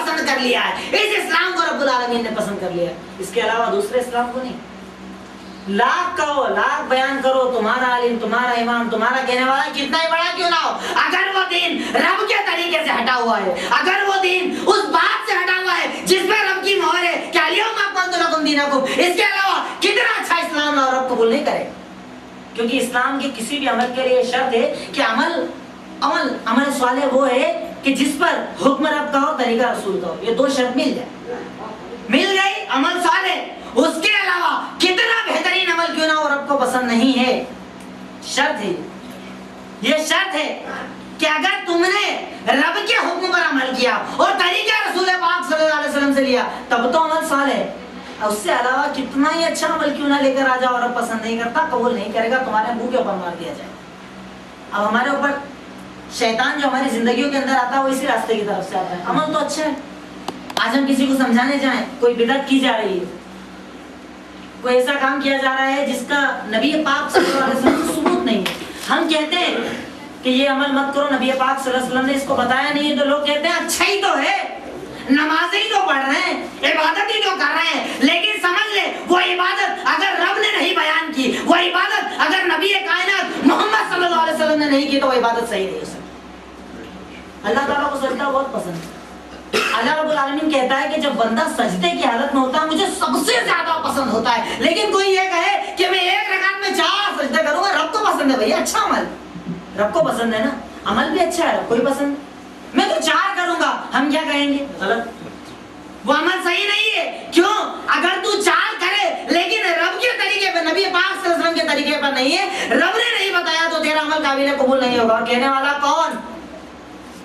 پسند کر لیا ہے، اس اسلام کو رب العالمین نے پسند کر لیا ہے، اس کے علاوہ دوسرے اسلام کو نہیں۔ لاکھ کہو، لاکھ بیان کرو، تمہارا عالم، تمہارا امام، تمہارا کہنے والا کتنا ہی بڑا کیوں نہ ہو، اگر وہ دین رب کے طریقے سے ہٹا ہوا ہے، اگر وہ دین اس بات سے ہٹا ہوا ہے جس پہ رب کی مہر ہے کہ الیوم اکملت لکم دینکم، اس کے علاوہ کتنا اچھا اسلام اور رب قبول نہیں کرے گا۔ کیونکہ اسلام کے کسی بھی عمل کے لیے شرط ہے کہ عمل صالح وہ ہے کہ جس پر حکم رب کا ہو، طریقہ رسول کا ہو، یہ دو شرط مل جائے، مل گئی عمل صالح، اس کے علاوہ کتنا بہترین عمل کیوں نہ ہو رب کو پسند نہیں ہے۔ شرط ہے، یہ شرط ہے کہ اگر تم نے رب کے حکم پر عمل کیا اور طریقہ رسول پاک صلی اللہ علیہ وسلم سے لیا تب تو عمل صالح ہے، اس سے علاوہ کتنا ہی اچھا عمل کیوں نہ لے کر آ جاؤ اور رب پسند نہیں کرتا، قبول نہیں کرے گا، تمہارے منہ کے اوپر مار دیا جائے۔ اب ہمارے اوپر شیطان جو ہماری زندگیوں کے اندر آتا ہے وہ اسی راستے کی طرف سے آتا ہے۔ عمل تو اچھا ہے، آج ہم کسی کو سمجھانے جائیں، کوئی بدعت کی جا رہی ہے، کوئی ایسا کام کیا جا رہا ہے جس کا نبی پاک صلی اللہ علیہ وسلم سے ثبوت نہیں ہے، ہم کہتے ہیں کہ یہ عمل مت کرو، نبی پاک صلی اللہ علیہ وسلم نے اس کو بتایا نہیں ہے، تو لوگ کہتے ہیں اچھا ہی تو ہے، نمازیں ہی تو پڑھ رہے ہیں، عبادت ہی تو کر رہے ہیں، لیکن سمجھ لے وہ عبادت اگر رب نے نہیں بیان کی، وہ عبادت اگر نبی کائنات محمد صلی اللہ علیہ وسلم نے نہیں کی تو وہ عبادت صحیح نہیں ہو سکتی۔ اللہ تعالیٰ کو سجدہ بہت پسند ہے۔ اللہ رب العالمین کہتا ہے کہ جب بندہ سجدے کی حالت میں ہوتا ہے مجھے سب سے زیادہ پسند ہوتا ہے، لیکن کوئی یہ کہے کہ میں ایک رکعت میں 4 سجدے کروں گا، رب کو پسند ہے بھائی، اچھا عمل رب کو پسند ہے نا، عمل بھی اچھا ہے، رب کو بھی پسند ہے، میں تو 4 کروں گا، ہم کیا کہیں گے؟ غلط، وہ عمل صحیح نہیں ہے۔ کیوں؟ اگر تو 4 کرے لیکن رب کے طریقے پر، نبی پاک صلی اللہ علیہ وسلم کے طریقے پر نہیں ہے، رب نے نہیں بتایا تو تیرا عمل قابل قبول نہیں ہوگا۔ کہنے والا کون؟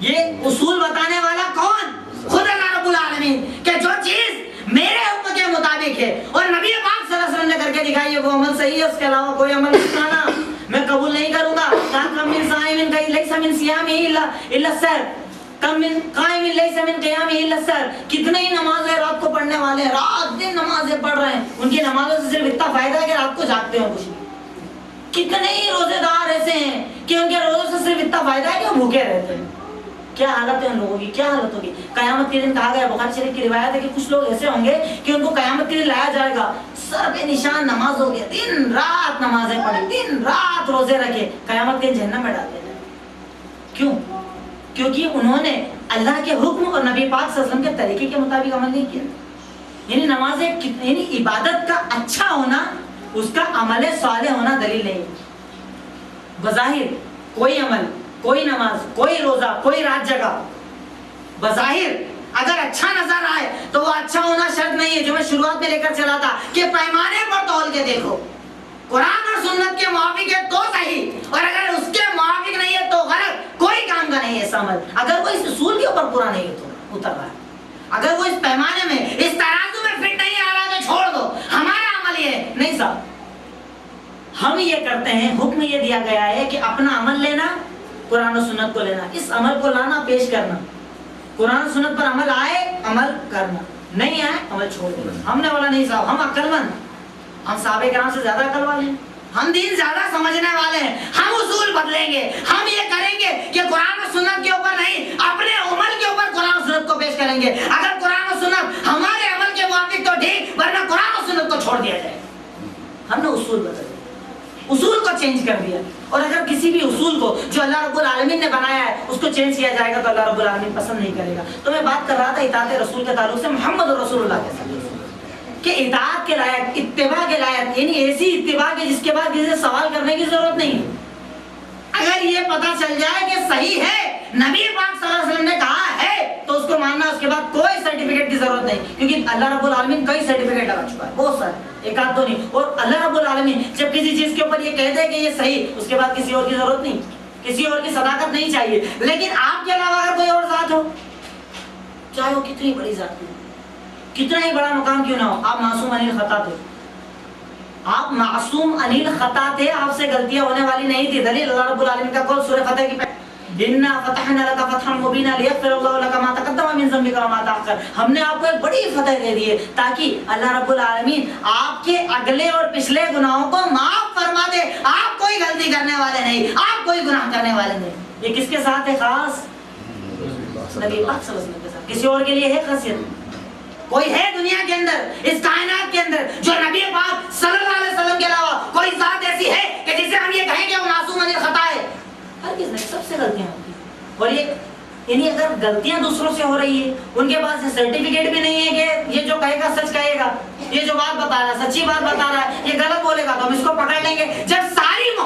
یہ اصول بتانے والا کون؟ خود اللہ رب العالمین، کہ جو چیز میرے حکم کے مطابق ہے اور نبی پاک صلی اللہ علیہ وسلم نے کر کے دکھائی ہے وہ عمل صحیح ہے، اس کے علاوہ کوئی عمل کرنا میں قبول نہیں کروں گا۔ کم من صائم لیس من صیامہ الا السحر، کم من قائم لیس من قیامہ الا السحر، کتنے ہی نمازیں رات کو پڑھنے والے ہیں، رات دن نمازیں پڑھ رہے ہیں، ان کی نمازوں سے صرف اتنا فائدہ ہے کہ رات کو جاگتے ہیں کچھ نہیں۔ کتنے ہی روزے دار ایسے ہیں کہ ان کے روزوں سے صرف اتنا فائدہ ہے کہ وہ بھوکے رہتے ہیں۔ کیا حالت ہے ان لوگوں کی، کیا حالت ہوگی؟ قیامت کے دن کہا گیا، بخاری شریف کی روایت ہے کہ کچھ لوگ ایسے ہوں گے کہ ان کو قیامت کے دن لایا جائے گا، سر بے نشان نماز ہو گیا، دن رات نمازیں پڑھی، دن رات روزے رکھے، قیامت کے جہنم میں ڈال دیا جائے۔ کیوں؟ کیونکہ انہوں نے اللہ کے حکم اور نبی پاک صلی اللہ علیہ وسلم کے طریقے کے مطابق عمل نہیں کیا۔ یعنی نمازیں، یعنی عبادت کا اچھا ہونا، اس کا عمل صالح ہونا دلیل نہیں۔ بظاہر کوئی عمل، کوئی نماز، کوئی روزہ، کوئی رات جگہ بظاہر اگر اچھا نظر آئے تو وہ اچھا ہونا شرط نہیں ہے، جو میں شروعات میں لے کر چلا تھا کہ پیمانے پر تول کے دیکھو، قرآن اور سنت کے موافق ہے تو صحیح، اور اگر اس کے موافق نہیں ہے تو غلط، کوئی کام کا نہیں ہے ایسا عمل، اگر وہ اس اصول کے اوپر پورا نہیں اتر رہا ہے، اگر وہ اس پیمانے میں، اس ترازو میں فٹ نہیں آ رہا تو چھوڑ دو، ہمارا عمل یہ ہے نہیں صاحب، ہم یہ کرتے ہیں، حکم یہ دیا گیا ہے کہ اپنا عمل لینا، قرآن و سنت کو لینا، اس عمل کو لانا، پیش کرنا، قرآن و سنت پر عمل آئے عمل کرنا، نہیں آئے عمل چھوڑ دینا۔ ہم نے بولا نہیں صاحب، ہم عقل مند، ہم صحابہ کرام سے زیادہ عقل والے ہیں، ہم دین زیادہ سمجھنے والے ہیں، ہم اصول بدلیں گے، ہم یہ کریں گے کہ قرآن و سنت کے اوپر نہیں، اپنے عمل کے اوپر قرآن و سنت کو پیش کریں گے، اگر قرآن و سنت ہمارے عمل کے موافق تو ٹھیک، ورنہ قرآن و سنت کو چھوڑ دیا جائے۔ ہم نے اصول بدل، اصول کو چینج کر دیا، اور اگر کسی بھی اصول کو جو اللہ رب العالمین نے بنایا ہے اس کو چینج کیا جائے گا تو اللہ رب العالمین پسند نہیں کرے گا۔ تو میں بات کر رہا تھا اطاعت رسول کے تعلق سے، محمد رسول اللہ کے ساتھ، کہ اطاعت کے لائق، اتباع کے لائق، یعنی ایسی اتباع کے جس کے بعد کسی سے سوال کرنے کی ضرورت نہیں ہے۔ اگر یہ پتہ چل جائے کہ صحیح ہے، نبی پاک صلی اللہ علیہ وسلم نے کہا ہے تو اس کو ماننا، اس کے بعد کوئی سرٹیفکیٹ کی ضرورت نہیں، کیونکہ اللہ رب العالمین کئی سرٹیفکیٹ لگا چکا ہے، بہت سارے، ایک آدھ تو نہیں۔ اور اللہ رب العالمین جب کسی چیز کے اوپر یہ کہہ دے کہ یہ صحیح، اس کے بعد کسی اور کی ضرورت نہیں، کسی اور کی صداقت نہیں چاہیے۔ لیکن آپ کے علاوہ اگر کوئی اور ذات ہو، چاہے وہ کتنی بڑی ذات ہو، کتنا ہی بڑا مقام کیوں نہ ہو، آپ معصوم عن الخطا تھے، آپ معصوم عن الخطا تھے، آپ سے غلطیاں ہونے والی نہیں تھی۔ دلیل اللہ رب العالمین کا قول سورہ فتح کی اِنَّا فَتَحْنَا لَكَ فَتْحًا مُبِينًا لِيَغْفِرَ اللَّهُ لَكَ مَا تَقَدَّمَ مِن ذَنبِكَ وَمَا تَأَخَّرَ، ہم نے آپ کو ایک بڑی فتح دے دی ہے تاکہ اللہ رب العالمین آپ کے اگلے اور پچھلے گناہوں کو معاف فرما دے۔ آپ کوئی غلطی کرنے والے نہیں، آپ کوئی گناہ کرنے والے نہیں۔ یہ کس کے ساتھ ہے؟ خاص نبی پاک صلی اللہ علیہ وسلم کے ساتھ۔ کسی اور کے لیے ہے خاصیت؟ کوئی ہے دنیا کے اندر، اس کائنات کے اندر، جو نبی پاک صلی اللہ علیہ وسلم کے علاوہ کوئی ذات ایسی ہے کہ جسے ہم یہ کہیں کہ وہ معصوم عن الخطا ہے؟ ہرگز نہیں، سب سے غلطیاں ہوتی ہیں. اور یعنی اگر غلطیاں دوسروں سے ہو رہی ہے، ان کے پاس سرٹیفکیٹ بھی نہیں ہے کہ یہ جو کہے گا سچ کہے گا، یہ جو بات بتا رہا ہے سچی بات بتا رہا ہے، یہ غلط بولے گا تو ہم اس کو پکڑ لیں گے. جب ساری